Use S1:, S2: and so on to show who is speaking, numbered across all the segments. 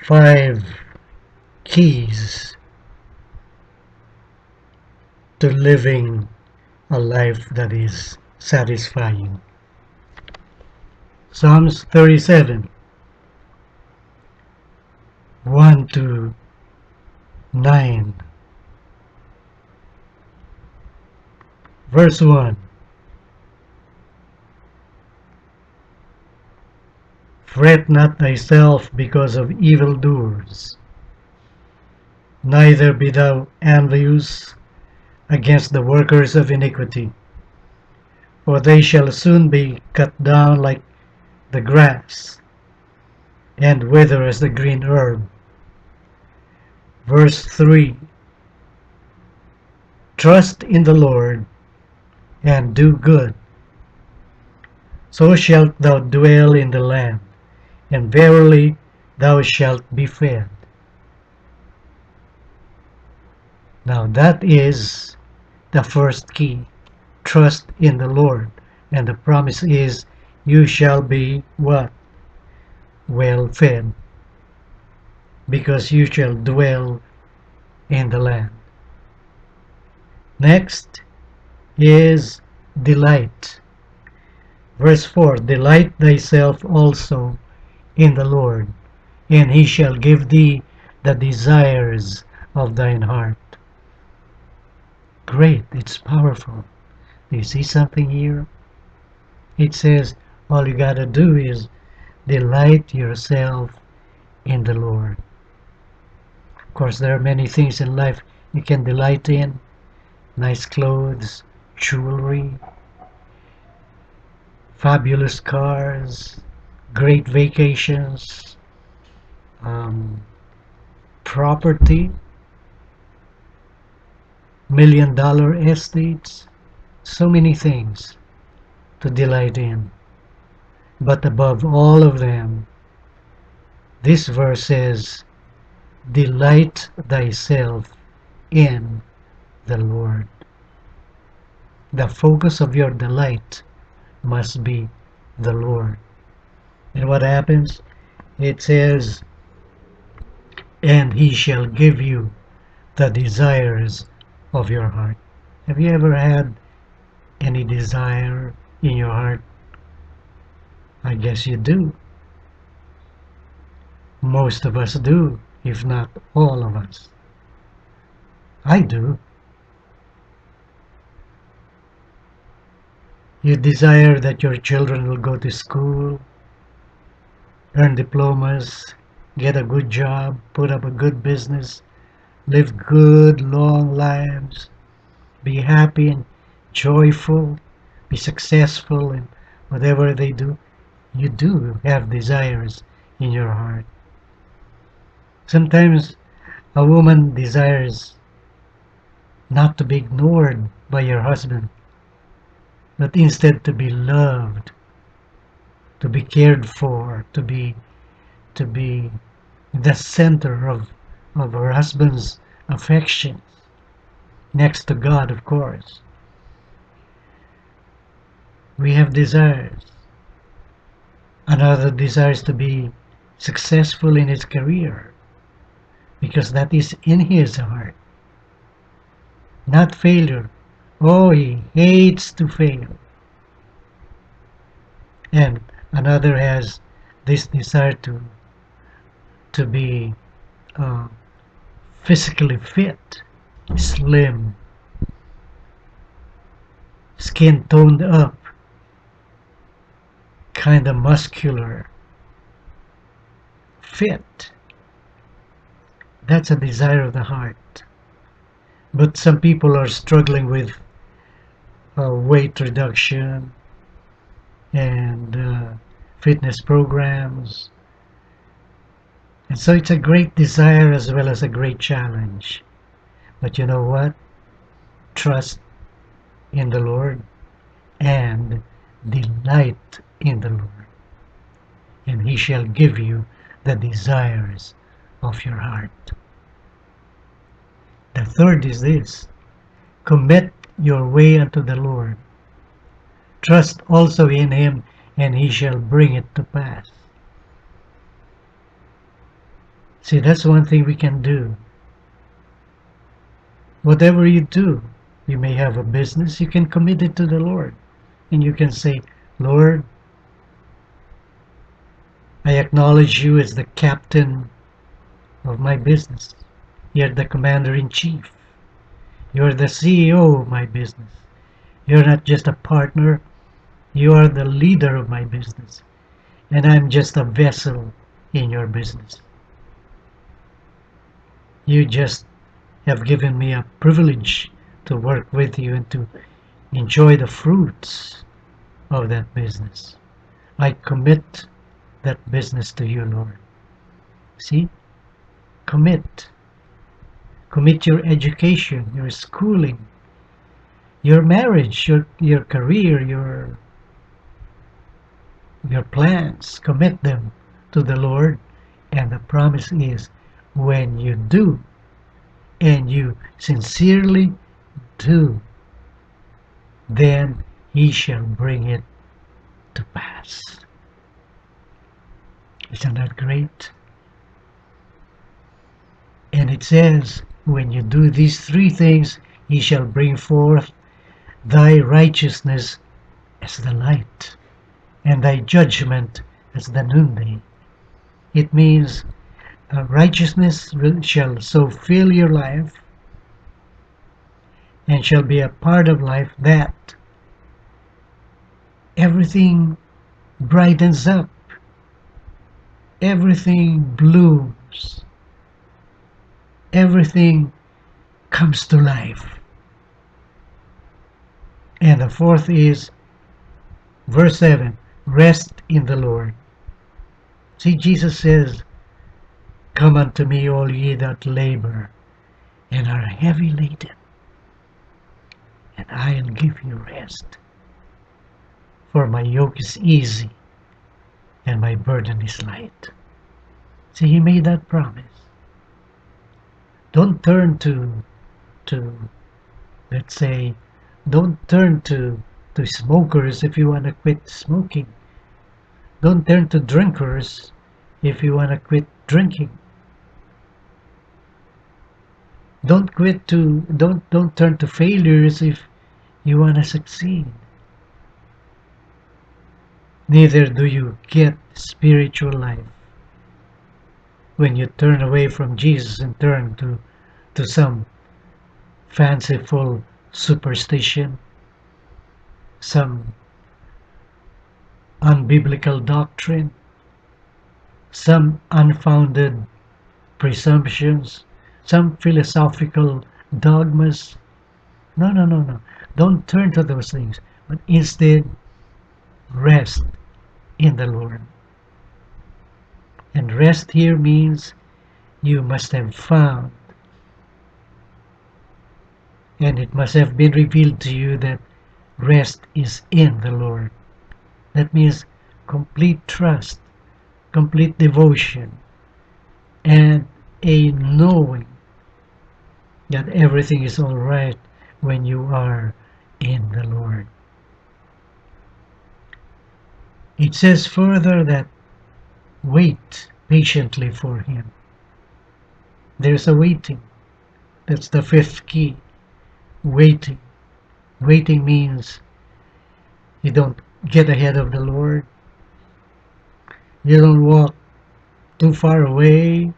S1: 5 keys to living a life that is satisfying. Psalms 37, 1 to 9. Verse 1. Fret not thyself because of evildoers, neither be thou envious against the workers of iniquity, for they shall soon be cut down like the grass, and wither as the green herb. Verse 3. Trust in the Lord, and do good, so shalt thou dwell in the land, and verily thou shalt be fed. Now that is the first key. Trust in the Lord. And the promise is, you shall be what? Well fed, because you shall dwell in the land. Next is delight. Verse 4. Delight thyself also in the Lord, and he shall give thee the desires of thine heart. Great, it's powerful. Do you see something here? It says all you gotta do is delight yourself in the Lord. Of course, there are many things in life you can delight in. Nice clothes, jewelry, fabulous cars, great vacations, property, $1 million estates, so many things to delight in. But above all of them, this verse says, delight thyself in the Lord. The focus of your delight must be the Lord. And what happens? It says, and he shall give you the desires of your heart. Have you ever had any desire in your heart? I guess you do. Most of us do, if not all of us. I do. You desire that your children will go to school, earn diplomas, get a good job, put up a good business, live good, long lives, be happy and joyful, be successful in whatever they do. You do have desires in your heart. Sometimes a woman desires not to be ignored by your husband, but instead to be loved, to be cared for, to be the center of her husband's affections, next to God, of course. We have desires. Another desires to be successful in his career, because that is in his heart, not failure. Oh, he hates to fail. And another has this desire to be physically fit, slim, skin toned up, kind of muscular, fit. That's a desire of the heart. But some people are struggling with weight reduction and fitness programs. And so it's a great desire as well as a great challenge. But you know what? Trust in the Lord and delight in the Lord, and he shall give you the desires of your heart. The third is this: commit your way unto the Lord. Trust also in him, and he shall bring it to pass. See, that's one thing we can do. Whatever you do, you may have a business, you can commit it to the Lord. And you can say, Lord, I acknowledge you as the captain of my business. You're the commander-in-chief. You're the CEO of my business. You're not just a partner, you are the leader of my business. And I'm just a vessel in your business. You just have given me a privilege to work with you and to enjoy the fruits of that business. I commit that business to you, Lord. See? Commit. Commit your education, your schooling, your marriage, your career, your plans. Commit them to the Lord. And the promise is, when you do, and you sincerely do, then He shall bring it to pass. Isn't that great? And it says, when you do these three things, He shall bring forth thy righteousness as the light, and thy judgment as the noonday. It means righteousness shall so fill your life and shall be a part of life that everything brightens up, everything blooms, everything comes to life. And the fourth is verse 7, rest in the Lord. See, Jesus says, come unto me, all ye that labor and are heavy laden, and I'll give you rest. For my yoke is easy and my burden is light. See, He made that promise. Don't turn to let's say, don't turn to smokers if you want to quit smoking. Don't turn to drinkers if you want to quit drinking. Don't turn to failures if you want to succeed. Neither do you get spiritual life when you turn away from Jesus and turn to some fanciful superstition, some unbiblical doctrine, some unfounded presumptions, some philosophical dogmas. No, no, no, no. Don't turn to those things, but instead rest in the Lord. And rest here means you must have found, and it must have been revealed to you that rest is in the Lord. That means complete trust, complete devotion, and a knowing that everything is all right when you are in the Lord. It says further that wait patiently for Him. There's a waiting. That's the fifth key. Waiting. Waiting means you don't get ahead of the Lord. You don't walk too far away.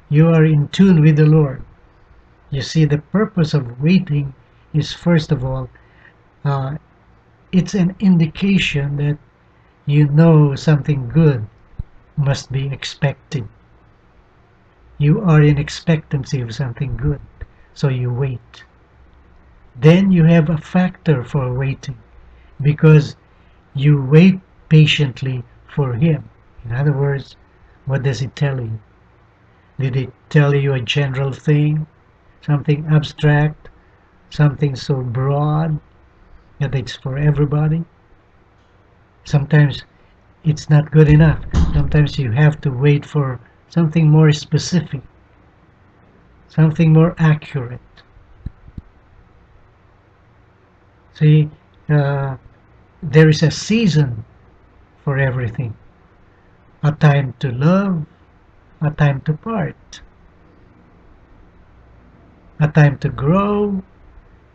S1: You are in tune with the Lord. You see, the purpose of waiting is, first of all, it's an indication that you know something good must be expected. You are in expectancy of something good, so you wait. Then you have a factor for waiting, because you wait patiently for Him. In other words, what does it tell you? Did it tell you a general thing, something abstract, something so broad that it's for everybody? Sometimes it's not good enough. Sometimes you have to wait for something more specific, something more accurate. See, there is a season for everything. A time to love, a time to part, a time to grow,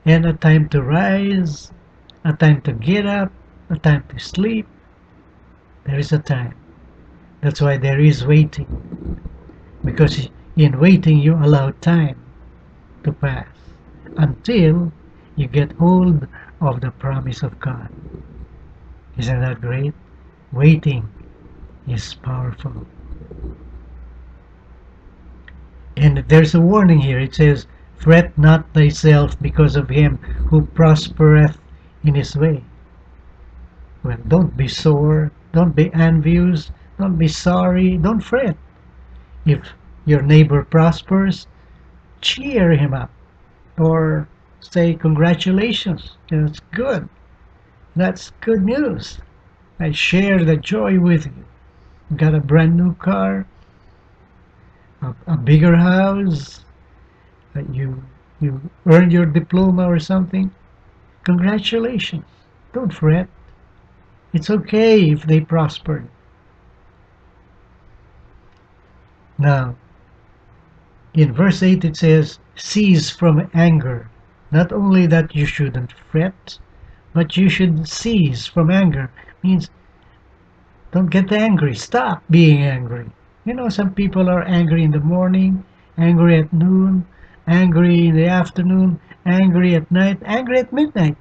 S1: and a time to rise, a time to get up, a time to sleep. There is a time. That's why there is waiting, because in waiting you allow time to pass until you get hold of the promise of God. Isn't that great? Waiting is powerful. And there's a warning here. It says, fret not thyself because of him who prospereth in his way. Well, don't be sore, don't be envious, don't be sorry, don't fret. If your neighbor prospers, cheer him up or say congratulations. That's good. That's good news. I share the joy with you. You got a brand new car, a bigger house, you earned your diploma or something. Congratulations. Don't fret. It's okay if they prospered. Now, in verse 8 it says, cease from anger. Not only that you shouldn't fret, but you should cease from anger. Means don't get angry. Stop being angry. You know, some people are angry in the morning, angry at noon, angry in the afternoon, angry at night, angry at midnight.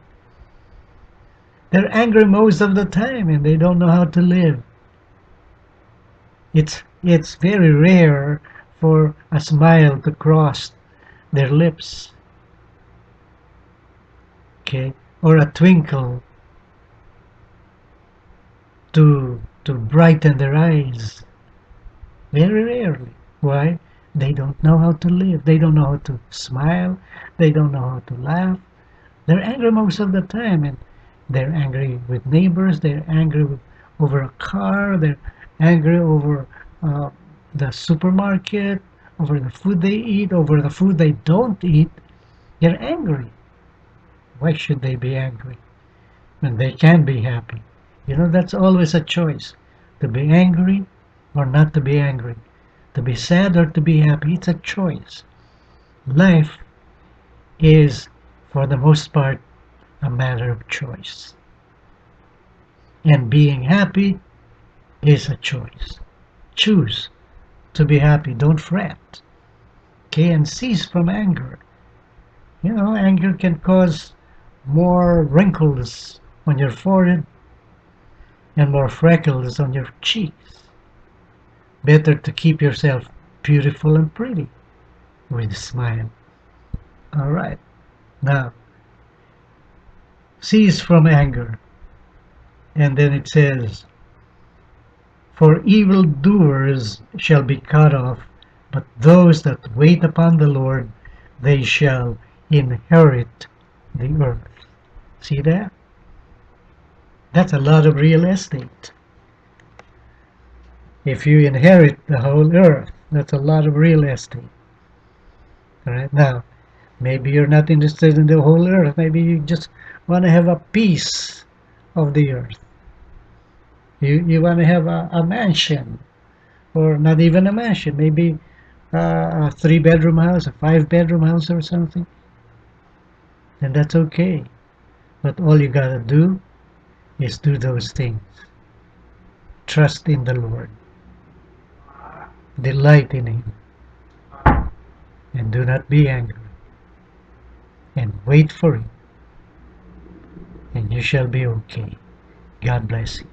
S1: They're angry most of the time and they don't know how to live. It's very rare for a smile to cross their lips. Okay? Or a twinkle to brighten their eyes. Very rarely. Why? They don't know how to live. They don't know how to smile. They don't know how to laugh. They're angry most of the time, and they're angry with neighbors. They're angry over a car. They're angry over the supermarket, over the food they eat, over the food they don't eat. They're angry. Why should they be angry when they can be happy? You know, that's always a choice. To be angry or not to be angry. To be sad or to be happy. It's a choice. Life is, for the most part, a matter of choice. And being happy is a choice. Choose to be happy. Don't fret. Okay, and cease from anger. You know, anger can cause more wrinkles on your forehead and more freckles on your cheeks. Better to keep yourself beautiful and pretty with a smile. All right. Now, cease from anger. And then it says, for evildoers shall be cut off, but those that wait upon the Lord, they shall inherit the earth. See that? That's a lot of real estate. If you inherit the whole earth, that's a lot of real estate. All right, now, maybe you're not interested in the whole earth. Maybe you just want to have a piece of the earth. You want to have a mansion, or not even a mansion, maybe a 3-bedroom house, a 5-bedroom house or something. And that's okay. But all you gotta do is do those things. Trust in the Lord. Delight in Him. And do not be angry. And wait for Him. And you shall be okay. God bless you.